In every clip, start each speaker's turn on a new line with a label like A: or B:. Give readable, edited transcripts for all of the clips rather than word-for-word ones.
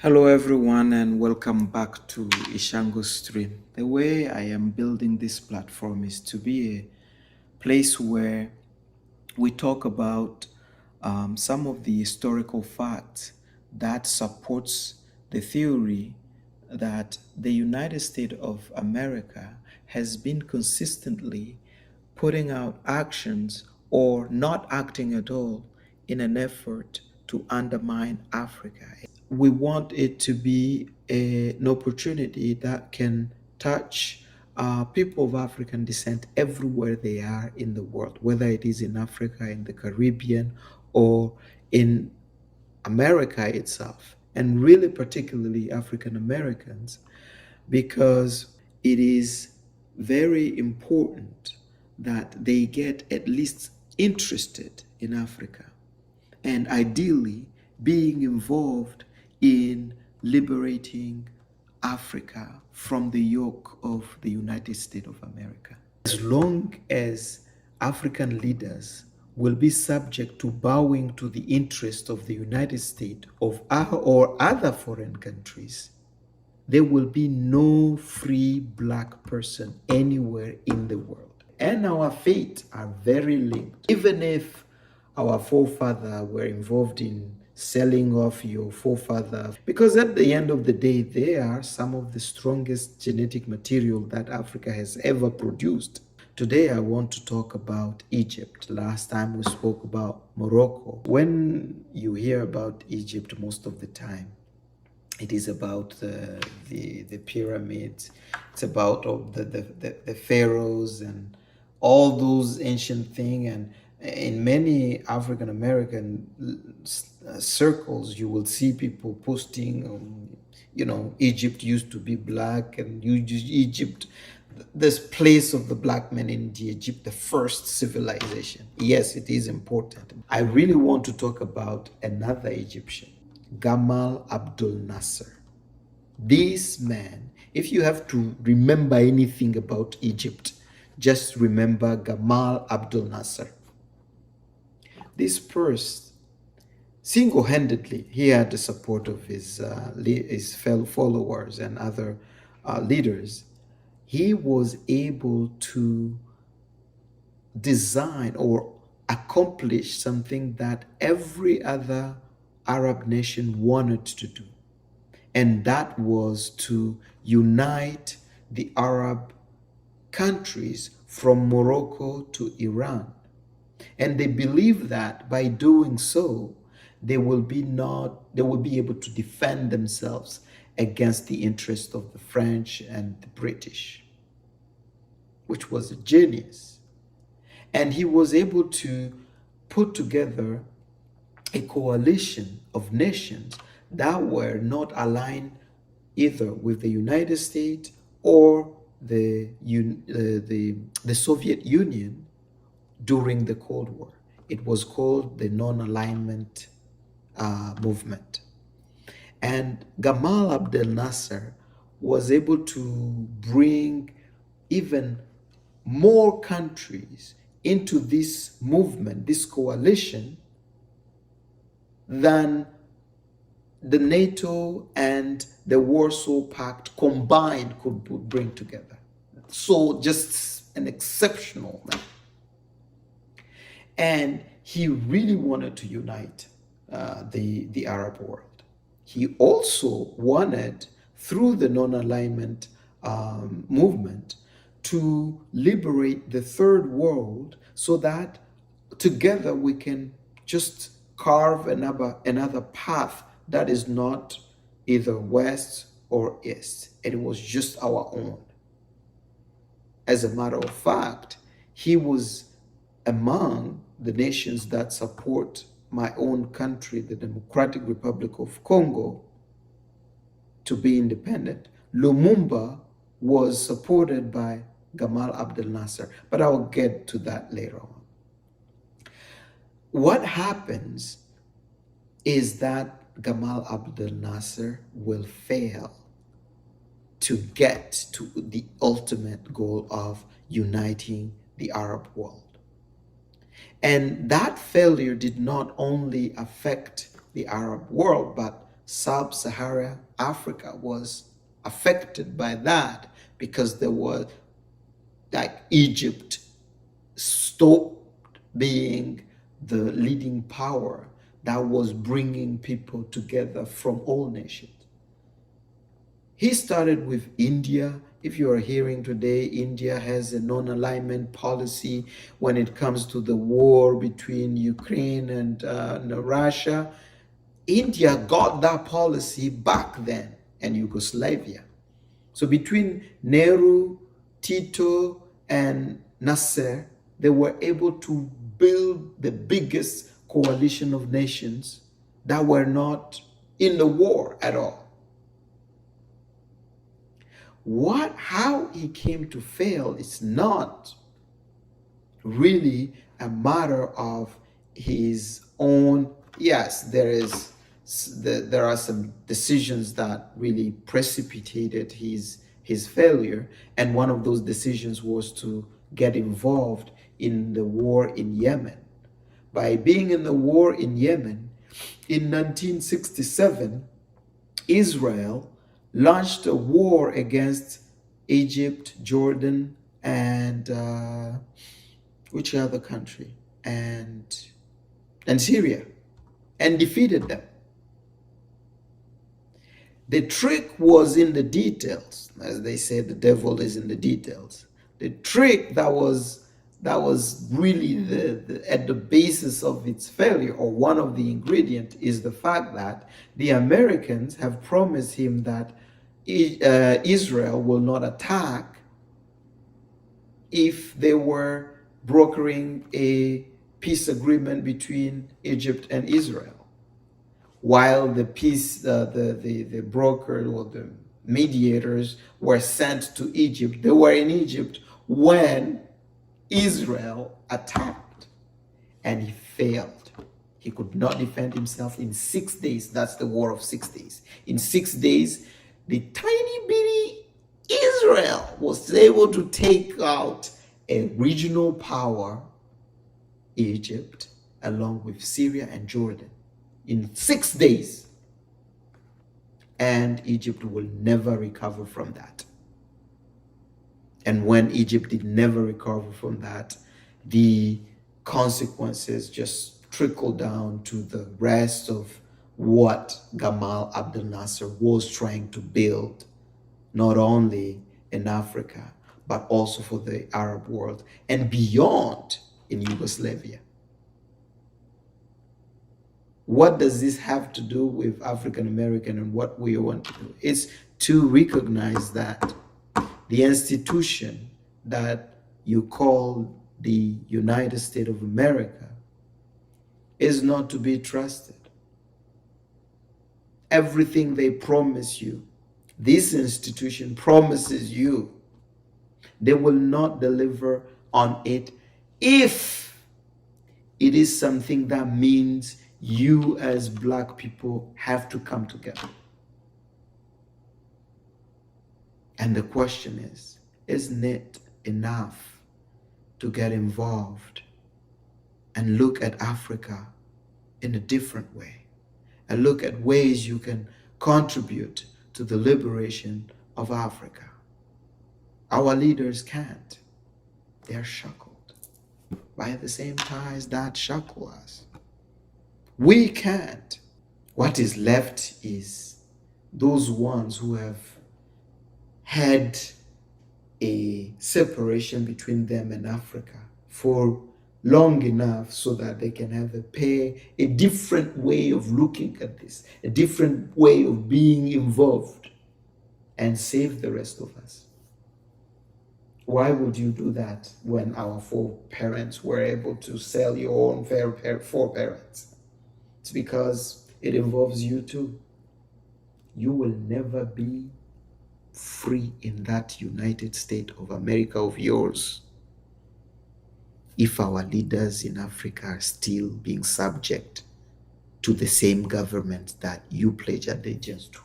A: Hello everyone and welcome back to Ishango Stream. The way I am building this platform is to be a place where we talk about some of the historical facts that supports the theory that the United States of America has been consistently putting out actions or not acting at all in an effort to undermine Africa. We want it to be an opportunity that can touch people of African descent everywhere they are in the world, whether it is in Africa, in the Caribbean, or in America itself, and really particularly African Americans, because it is very important that they get at least interested in Africa and ideally being involved in liberating Africa from the yoke of the United States of America. As long as African leaders will be subject to bowing to the interest of the United States or other foreign countries, there will be no free black person anywhere in the world. And our fates are very linked. Even if our forefathers were involved in selling off your forefather, because at the end of the day, they are some of the strongest genetic material that Africa has ever produced. Today, I want to talk about Egypt. Last time we spoke about Morocco. When you hear about Egypt, most of the time, it is about the pyramids. It's about all the pharaohs and all those ancient things. And in many African American circles, you will see people posting, Egypt used to be black, and Egypt, this place of the black man in Egypt, the first civilization. Yes, it is important. I really want to talk about another Egyptian, Gamal Abdel Nasser. This man, if you have to remember anything about Egypt, just remember Gamal Abdel Nasser. This person, single-handedly, he had the support of his fellow followers and other leaders. He was able to design or accomplish something that every other Arab nation wanted to do, and that was to unite the Arab countries from Morocco to Iran. And they believe that by doing so, they will be able to defend themselves against the interest of the French and the British, which was a genius. And he was able to put together a coalition of nations that were not aligned either with the United States or the Soviet Union during the Cold War. It was called the non-alignment movement. And Gamal Abdel Nasser was able to bring even more countries into this movement, this coalition, than the NATO and the Warsaw Pact combined could bring together. So just an exceptional man. And he really wanted to unite the Arab world. He also wanted, through the non-alignment movement, to liberate the third world so that together we can just carve another path that is not either west or east. It was just our own. As a matter of fact, he was among the nations that support my own country, the Democratic Republic of Congo, to be independent. Lumumba was supported by Gamal Abdel Nasser, but I'll get to that later on. What happens is that Gamal Abdel Nasser will fail to get to the ultimate goal of uniting the Arab world. And that failure did not only affect the Arab world, but Sub-Saharan Africa was affected by that, because there was, like, Egypt stopped being the leading power that was bringing people together from all nations. He started with India. If you are hearing today, India has a non-alignment policy when it comes to the war between Ukraine and Russia. India got that policy back then, and Yugoslavia. So between Nehru, Tito, and Nasser, they were able to build the biggest coalition of nations that were not in the war at all. How he came to fail is not really a matter of his own. Yes, there are some decisions that really precipitated his failure, and one of those decisions was to get involved in the war in Yemen. By being in the war in Yemen in 1967, Israel launched a war against Egypt, Jordan, and which other country? And Syria, and defeated them. The trick was in the details. As they say, the devil is in the details. The trick that was really at the basis of its failure, or one of the ingredients, is the fact that the Americans have promised him that Israel will not attack if they were brokering a peace agreement between Egypt and Israel. While the broker or the mediators were sent to Egypt, they were in Egypt when Israel attacked, and he failed. He could not defend himself in 6 days. That's the War of 6 days. In 6 days, the tiny bitty Israel was able to take out a regional power, Egypt, along with Syria and Jordan, in 6 days. And Egypt will never recover from that. And when Egypt did never recover from that, the consequences just trickled down to the rest of what Gamal Abdel Nasser was trying to build, not only in Africa, but also for the Arab world and beyond in Yugoslavia. What does this have to do with African American and what we want to do? It's to recognize that the institution that you call the United States of America is not to be trusted. Everything they promise you, this institution promises you, they will not deliver on it if it is something that means you as Black people have to come together. And the question is, isn't it enough to get involved and look at Africa in a different way, and look at ways you can contribute to the liberation of Africa? Our leaders can't. They're shackled by the same ties that shackle us. We can't. What is left is those ones who have had a separation between them and Africa for long enough so that they can have a different way of looking at this, a different way of being involved, and save the rest of us. Why would you do that when our foreparents were able to sell your own foreparents? It's because it involves you too. You will never be free in that United States of America of yours if our leaders in Africa are still being subject to the same government that you pledge allegiance to.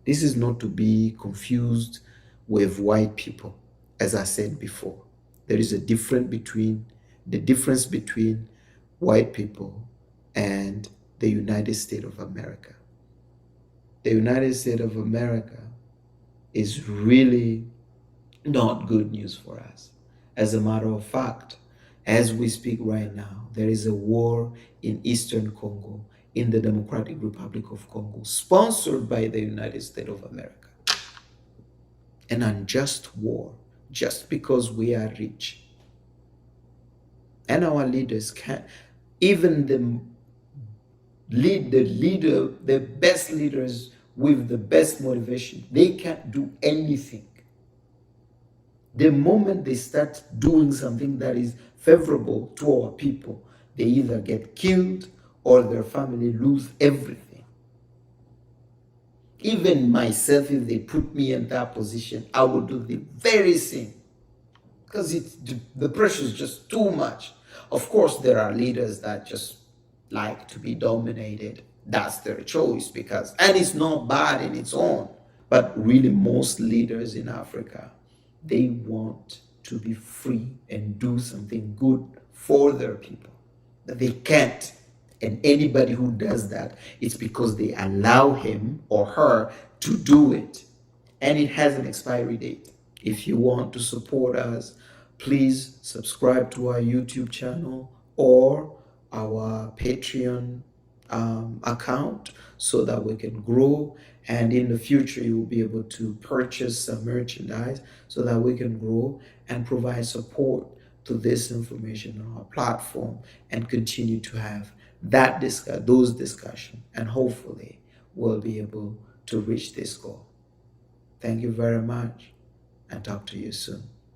A: This is not to be confused with white people. As I said before, there is a difference between white people and the United States of America. the United States of America is really not good news for us. As a matter of fact, as we speak right now, there is a war in Eastern Congo, in the Democratic Republic of Congo, sponsored by the United States of America. An unjust war, just because we are rich. And our leaders can't, even the best leaders with the best motivation, they can't do anything. The moment they start doing something that is favorable to our people, they either get killed or their family lose everything. Even myself, if they put me in that position, I would do the very same, because the pressure is just too much. Of course, there are leaders that just like to be dominated. That's their choice, and it's not bad in its own. But really, most leaders in Africa, they want to be free and do something good for their people. But they can't. And anybody who does that, it's because they allow him or her to do it. And it has an expiry date. If you want to support us, please subscribe to our YouTube channel or our Patreon account, so that we can grow, and in the future you will be able to purchase some merchandise so that we can grow and provide support to this information on our platform and continue to have those discussions, and hopefully we'll be able to reach this goal. Thank you very much, and talk to you soon.